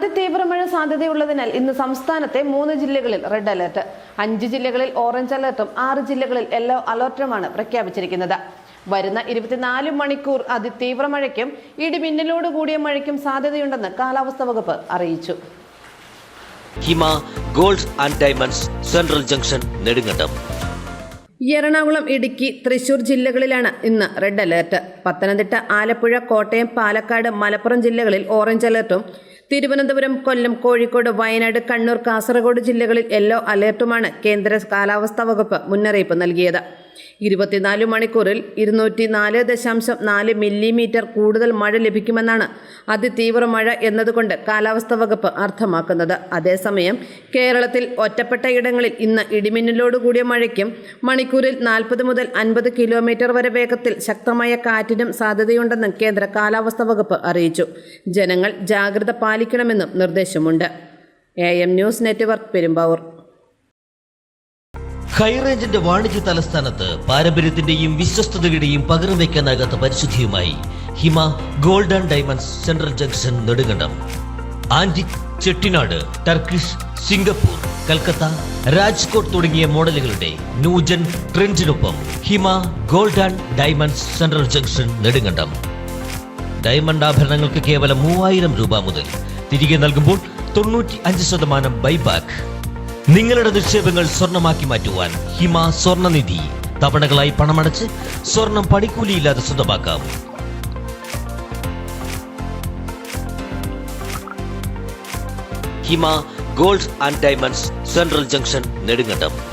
അതിതീവ്ര മഴ സാധ്യതയുള്ളതിനാൽ ഇന്ന് സംസ്ഥാനത്തെ 3 ജില്ലകളിൽ റെഡ് അലർട്ട്, 5 ജില്ലകളിൽ ഓറഞ്ച് അലർട്ടും 6 ജില്ലകളിൽ യെല്ലോ അലർട്ടുമാണ് പ്രഖ്യാപിച്ചിരിക്കുന്നത്. വരുന്ന 24 മണിക്കൂർ അതിതീവ്ര മഴയ്ക്കും ഇടിമിന്നലോട് കൂടിയ മഴയ്ക്കും സാധ്യതയുണ്ടെന്ന് കാലാവസ്ഥാ വകുപ്പ് അറിയിച്ചു. Hima gold and diamonds central junction Nedumkandam. Ernakulam, Idukki, Thrissur ജില്ലകളിലാണ് ഇന്ന് റെഡ് അലർട്ട്. പത്തനംതിട്ട, ആലപ്പുഴ, കോട്ടയം, പാലക്കാട്, മലപ്പുറം ജില്ലകളിൽ ഓറഞ്ച് അലർട്ടും തിരുവനന്തപുരം, കൊല്ലം, കോഴിക്കോട്, വയനാട്, കണ്ണൂർ, കാസർഗോഡ് ജില്ലകളിൽ യെല്ലോ അലർട്ടുമാണ് കേന്ദ്ര കാലാവസ്ഥാ വകുപ്പ് മുന്നറിയിപ്പ് നൽകിയത്. 24 മണിക്കൂറിൽ 204.4 മില്ലിമീറ്റർ കൂടുതൽ മഴ ലഭിക്കുമെന്നാണ് അതിതീവ്ര മഴ എന്നതുകൊണ്ട് കാലാവസ്ഥാ വകുപ്പ് അർത്ഥമാക്കുന്നത്. അതേസമയം കേരളത്തിൽ ഒറ്റപ്പെട്ട ഇടങ്ങളിൽ ഇന്ന് ഇടിമിന്നലോടുകൂടിയ മഴയ്ക്കും മണിക്കൂറിൽ 40 മുതൽ 50 കിലോമീറ്റർ വരെ വേഗത്തിൽ ശക്തമായ കാറ്റിനും സാധ്യതയുണ്ടെന്നും കേന്ദ്ര കാലാവസ്ഥാ വകുപ്പ് അറിയിച്ചു. ജനങ്ങൾ ജാഗ്രത പാലിക്കണമെന്നും നിർദ്ദേശമുണ്ട്. AM news network, Perumbavoor. ഹൈറേഞ്ചിന്റെ വാണിജ്യ തലസ്ഥാനത്ത് പാരമ്പര്യത്തിന്റെയും വിശ്വസ്തതയുടെയും പകരം വയ്ക്കാനാകാത്ത പരിശുദ്ധിയുമായി Hima gold and diamonds central junction Nedumkandam. Antique, Chettinad, Turkish, Singapore, Calcutta, Rajkot തുടങ്ങിയ മോഡലുകളുടെ ന്യൂജൻ ട്രെൻഡിനൊപ്പം Hima gold and diamonds central junction Nedumkandam. Diamond ആഭരണങ്ങൾക്ക് കേവലം 3000 രൂപ മുതൽ, തിരികെ നൽകുമ്പോൾ 95% ബൈബാക്ക്. നിങ്ങളുടെ നിക്ഷേപങ്ങൾ സ്വർണമാക്കി മാറ്റുവാൻ ഹിമ സ്വർണനിധി. തവണകളായി പണമടച്ച് സ്വർണം പണിക്കൂലിയില്ലാതെ സ്വന്തമാക്കാം. Hima gold and diamonds central junction Nedumkandam.